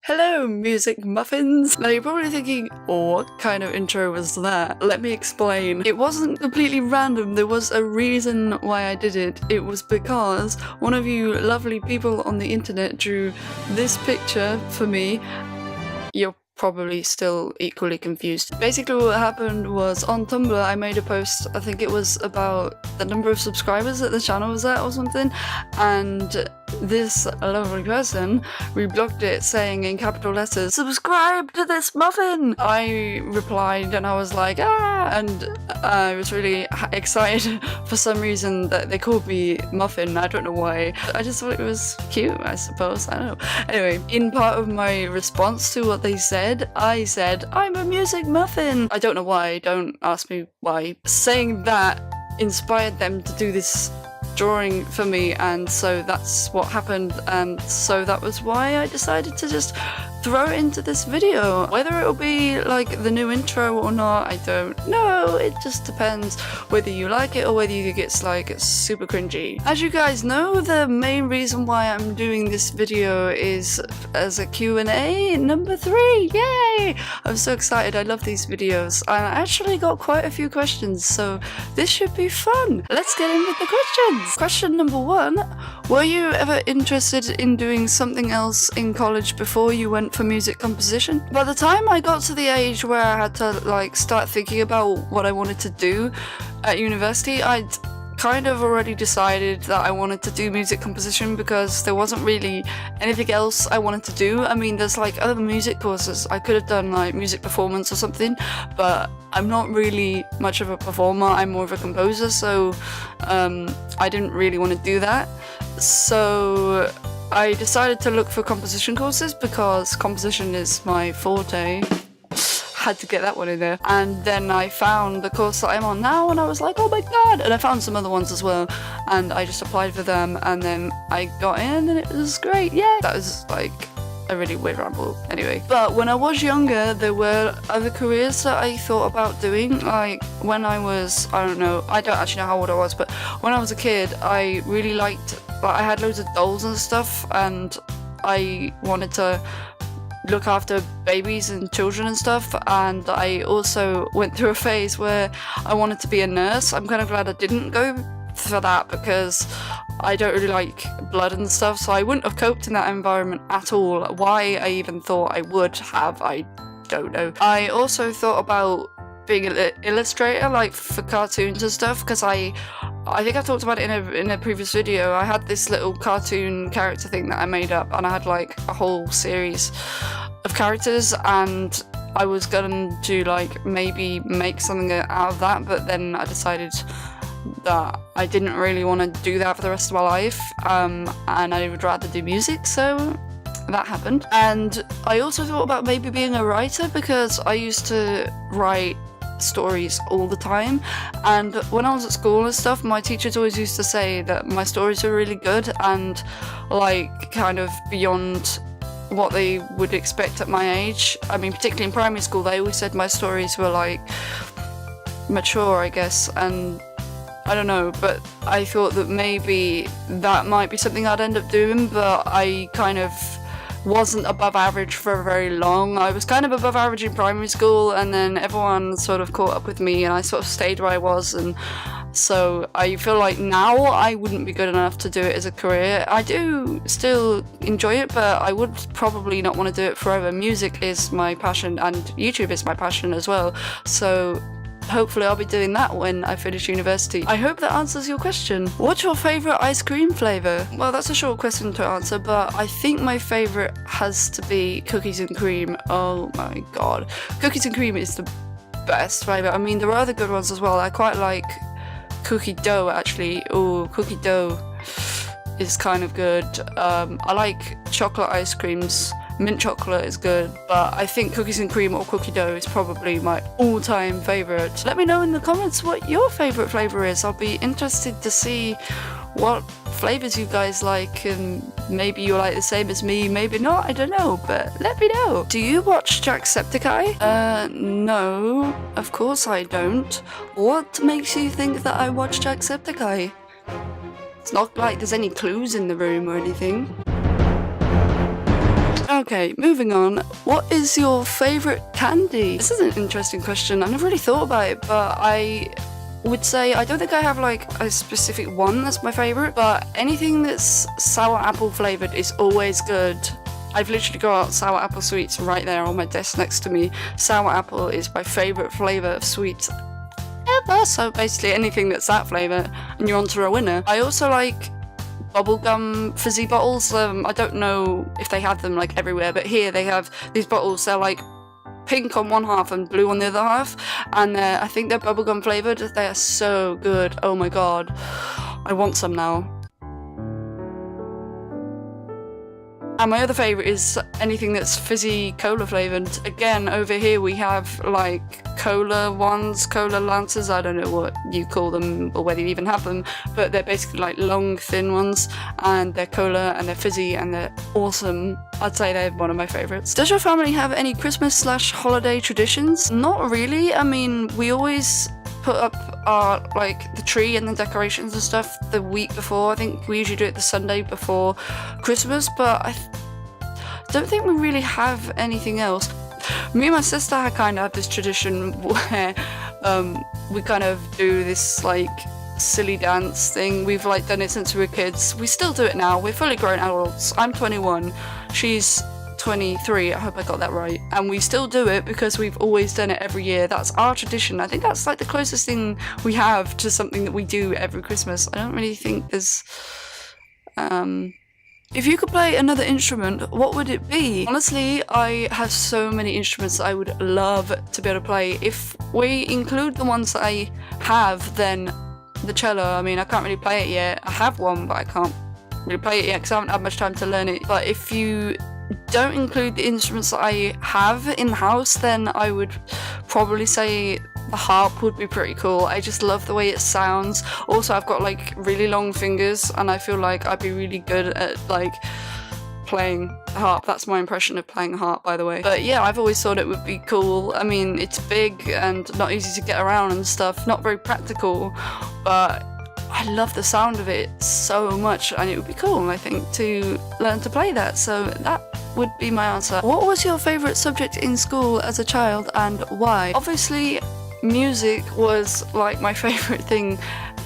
Hello, music muffins! Now you're probably thinking, oh, what kind of intro was that? Let me explain. It wasn't completely random, there was a reason why I did it. It was because one of you lovely people on the internet drew this picture for me. You're probably still equally confused. Basically what happened was on Tumblr I made a post, I think it was about the number of subscribers that the channel was at or something, and this lovely person reblogged it saying in capital letters, "Subscribe to this muffin!" I replied and I was like, ah! And I was really excited for some reason that they called me Muffin. I don't know why. I just thought it was cute, I suppose. I don't know. Anyway, in part of my response to what they said, I said, "I'm a music muffin." I don't know why. Don't ask me why. Saying that inspired them to do this drawing for me, and so that's what happened, and so that was why I decided to just throw it into this video. Whether it'll be like the new intro or not, I don't know. It just depends whether you like it or whether you think it's like super cringy. As you guys know, the main reason why I'm doing this video is as a Q&A number 3. Yay! I'm so excited. I love these videos. I actually got quite a few questions, so this should be fun. Let's get in with the questions. Question number 1. Were you ever interested in doing something else in college before you went for music composition? By the time I got to the age where I had to like start thinking about what I wanted to do at university, I'd kind of already decided that I wanted to do music composition because there wasn't really anything else I wanted to do. I mean, there's like other music courses. I could have done like music performance or something, but I'm not really much of a performer. I'm more of a composer, so I didn't really want to do that. So I decided to look for composition courses because composition is my forte. Had to get that one in there. And then I found the course that I'm on now and I was like, oh my god! And I found some other ones as well, and I just applied for them and then I got in and it was great. Yeah, that was like a really weird ramble anyway. But when I was younger, there were other careers that I thought about doing. Like when I was, I don't actually know how old I was, but when I was a kid, I really liked, like, I had loads of dolls and stuff, and I wanted to look after babies and children and stuff, and I also went through a phase where I wanted to be a nurse. I'm kind of glad I didn't go for that because I don't really like blood and stuff, so I wouldn't have coped in that environment at all. Why I even thought I would have, I don't know. I also thought about being an illustrator, like for cartoons and stuff, because I think I talked about it in a previous video. I had this little cartoon character thing that I made up, and I had like a whole series of characters, and I was going to like maybe make something out of that, but then I decided that I didn't really want to do that for the rest of my life, and I would rather do music, so that happened. And I also thought about maybe being a writer because I used to write stories all the time, and when I was at school and stuff, my teachers always used to say that my stories were really good and like kind of beyond what they would expect at my age. I mean, particularly in primary school, they always said my stories were like mature, I guess, and I don't know, but I thought that maybe that might be something I'd end up doing, but I kind of wasn't above average for very long. I was kind of above average in primary school, and then everyone sort of caught up with me and I sort of stayed where I was, and so I feel like now I wouldn't be good enough to do it as a career. I do still enjoy it, but I would probably not want to do it forever. Music is my passion and YouTube is my passion as well, so hopefully I'll be doing that when I finish university. I hope that answers your question. What's your favourite ice cream flavour? Well, that's a short question to answer, but I think my favourite has to be cookies and cream. Oh my god. Cookies and cream is the best flavour. I mean, there are other good ones as well. I quite like cookie dough, actually. Oh, cookie dough is kind of good. I like chocolate ice creams. Mint chocolate is good, but I think cookies and cream or cookie dough is probably my all-time favourite. Let me know in the comments what your favourite flavour is. I'll be interested to see what flavours you guys like, and maybe you like the same as me, maybe not, I don't know, but let me know. Do you watch Jacksepticeye? No, of course I don't. What makes you think that I watch Jacksepticeye? It's not like there's any clues in the room or anything. Okay, moving on. What is your favourite candy? This is an interesting question. I've never really thought about it, but I would say I don't think I have like a specific one that's my favourite, but anything that's sour apple flavoured is always good. I've literally got sour apple sweets right there on my desk next to me. Sour apple is my favourite flavour of sweets ever, so basically anything that's that flavour and you're onto a winner. I also like bubblegum fizzy bottles. I don't know if they have them like everywhere, but here they have these bottles. They're like pink on one half and blue on the other half, and I think they're bubblegum flavoured. They are so good. Oh my god, I want some now. And my other favourite is anything that's fizzy cola flavoured. Again, over here we have like cola ones, cola lances, I don't know what you call them or whether you even have them, but they're basically like long, thin ones, and they're cola and they're fizzy and they're awesome. I'd say they're one of my favourites. Does your family have any Christmas/holiday traditions? Not really. I mean, we always put up our like the tree and the decorations and stuff the week before. I think we usually do it the Sunday before Christmas, but I don't think we really have anything else. Me and my sister kind of have this tradition where we kind of do this like silly dance thing. We've like done it since we were kids. We still do it now. We're fully grown adults. I'm 21. She's 23, I hope I got that right, and we still do it because we've always done it every year. That's our tradition. I think that's like the closest thing we have to something that we do every Christmas. I don't really think there's if you could play another instrument, what would it be? Honestly, I have so many instruments that I would love to be able to play. If we include the ones that I have, then the cello, I mean, I can't really play it yet. I have one, but I can't really play it yet because I haven't had much time to learn it. But if you don't include the instruments that I have in the house, then I would probably say the harp would be pretty cool. I just love the way it sounds. Also, I've got like really long fingers and I feel like I'd be really good at like playing the harp. That's my impression of playing a harp, by the way. But yeah, I've always thought it would be cool. I mean, it's big and not easy to get around and stuff, not very practical, but I love the sound of it so much and it would be cool, I think, to learn to play that. So that would be my answer. What was your favourite subject in school as a child and why? Obviously, music was like my favourite thing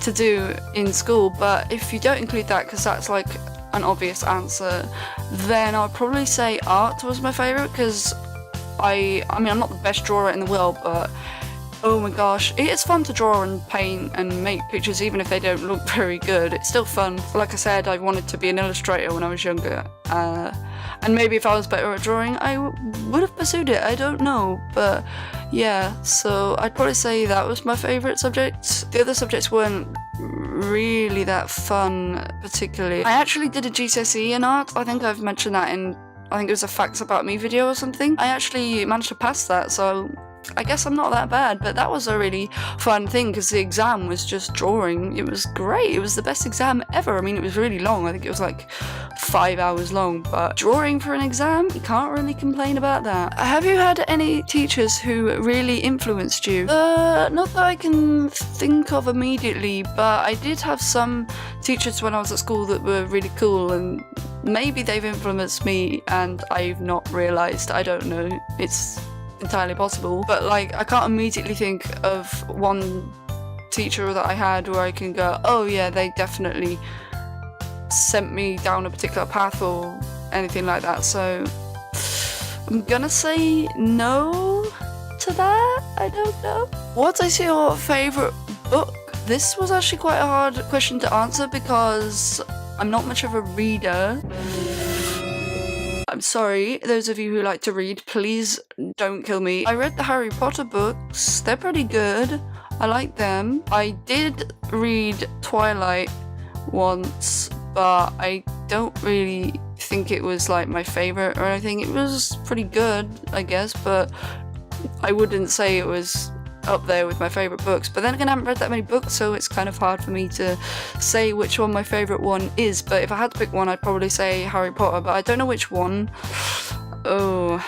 to do in school, but if you don't include that, because that's like an obvious answer, then I'd probably say art was my favourite, because I mean, I'm not the best drawer in the world, but oh my gosh, it is fun to draw and paint and make pictures even if they don't look very good. It's still fun. Like I said, I wanted to be an illustrator when I was younger, and maybe if I was better at drawing, I would have pursued it. I don't know, but yeah, so I'd probably say that was my favourite subject. The other subjects weren't really that fun, particularly. I actually did a GCSE in art. I think I've mentioned that in, I think it was a Facts About Me video or something. I actually managed to pass that, so I guess I'm not that bad, but that was a really fun thing because the exam was just drawing. It was great. It was the best exam ever. I mean, it was really long. I think it was like 5 hours long, but drawing for an exam, you can't really complain about that. Have you had any teachers who really influenced you? Not that I can think of immediately, but I did have some teachers when I was at school that were really cool, and maybe they've influenced me and I've not realised. I don't know. It's entirely possible, but like I can't immediately think of one teacher that I had where I can go, oh yeah, they definitely sent me down a particular path or anything like that. So I'm gonna say no to that. I don't know. What is your favourite book? This was actually quite a hard question to answer because I'm not much of a reader. I'm sorry, those of you who like to read, please don't kill me. I read the Harry Potter books. They're pretty good. I like them. I did read Twilight once, but I don't really think it was like my favourite or anything. It was pretty good, I guess, but I wouldn't say it was up there with my favourite books. But then again, I haven't read that many books, so it's kind of hard for me to say which one my favourite one is. But if I had to pick one, I'd probably say Harry Potter, but I don't know which one. Oh,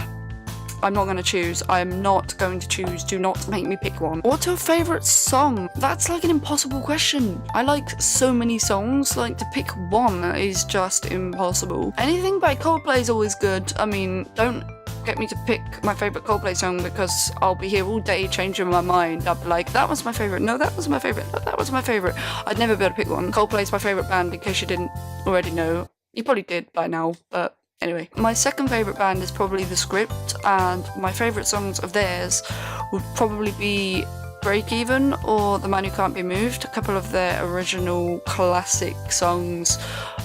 I'm not going to choose. I'm not going to choose. Do not make me pick one. What's your favorite song? That's like an impossible question. I like so many songs, like to pick one is just impossible. Anything by Coldplay is always good. I mean, don't get me to pick my favorite Coldplay song because I'll be here all day changing my mind. I'll be like, that was my favorite. No, that was my favorite. No, that was my favorite. I'd never be able to pick one. Coldplay's my favorite band, in case you didn't already know. You probably did by now, but anyway. My second favorite band is probably The Script, and my favorite songs of theirs would probably be Break Even or The Man Who Can't Be Moved, a couple of their original classic songs.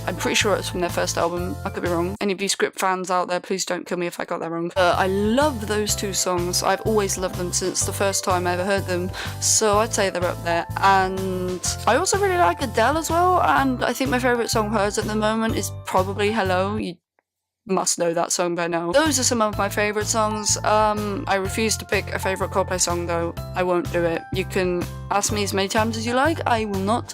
I'm pretty sure it's from their first album. I could be wrong. Any of you Script fans out there, please don't kill me if I got that wrong. I love those two songs. I've always loved them since the first time I ever heard them, so I'd say they're up there. And I also really like Adele as well, and I think my favourite song of hers at the moment is probably Hello. You must know that song by now. Those are some of my favourite songs. I refuse to pick a favourite Coldplay song though. I won't do it. You can ask me as many times as you like. I will not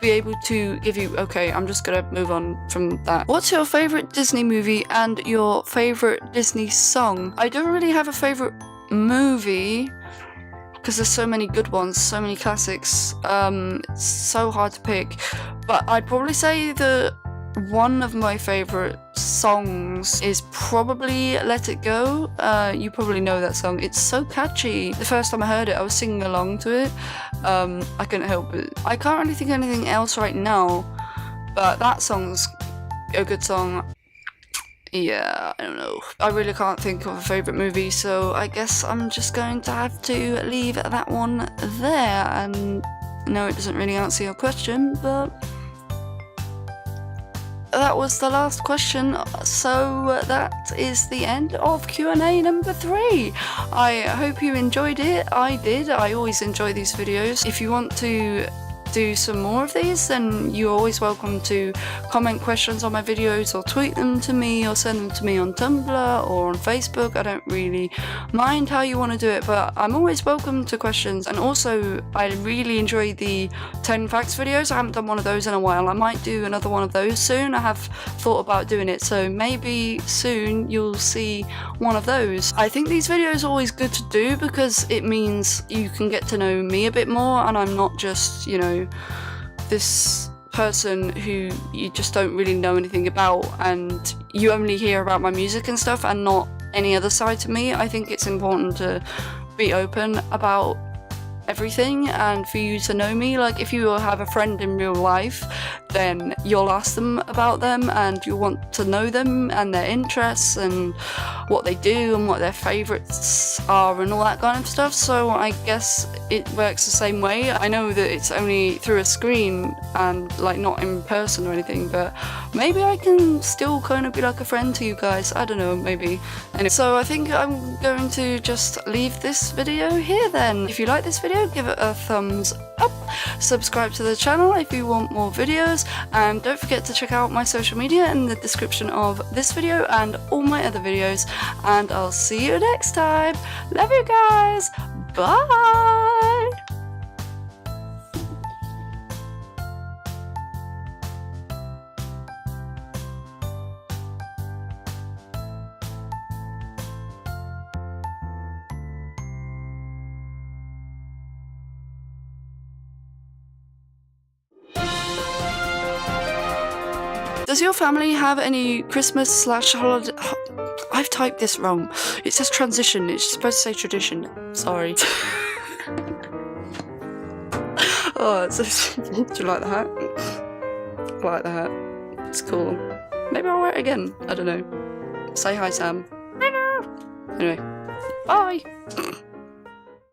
be able to give you... Okay, I'm just gonna move on from that. What's your favourite Disney movie and your favourite Disney song? I don't really have a favourite movie because there's so many good ones, so many classics. It's so hard to pick, but I'd probably say that one of my favourite songs is probably Let It Go. You probably know that song. It's so catchy. The first time I heard it, I was singing along to it. I couldn't help it. I can't really think of anything else right now, but that song's a good song. Yeah, I don't know. I really can't think of a favourite movie, so I guess I'm just going to have to leave that one there. And no, it doesn't really answer your question, but that was the last question, so that is the end of Q&A number 3. I hope you enjoyed it. I did. I always enjoy these videos. If you want to do some more of these, then you're always welcome to comment questions on my videos or tweet them to me or send them to me on Tumblr or on Facebook. I don't really mind how you want to do it, but I'm always welcome to questions. And also, I really enjoy the 10 facts videos. I haven't done one of those in a while. I might do another one of those soon. I have thought about doing it, so maybe soon you'll see one of those. I think these videos are always good to do because it means you can get to know me a bit more, and I'm not just, you know, this person who you just don't really know anything about and you only hear about my music and stuff and not any other side to me. I think it's important to be open about everything and for you to know me. Like, if you have a friend in real life, then you'll ask them about them and you'll want to know them and their interests and what they do and what their favourites are and all that kind of stuff. So I guess it works the same way. I know that it's only through a screen and like not in person or anything, but maybe I can still kind of be like a friend to you guys. I don't know, maybe. Anyway, so I think I'm going to just leave this video here then. If you like this video, give it a thumbs up, subscribe to the channel if you want more videos, and don't forget to check out my social media in the description of this video and all my other videos, and I'll see you next time. Love you guys, bye! Does your family have any Christmas / holiday? I've typed this wrong. It says transition. It's supposed to say tradition. Sorry. Oh, it's so... Do you like the hat? I like the hat. It's cool. Maybe I'll wear it again. I don't know. Say hi, Sam. Hello. Anyway, bye.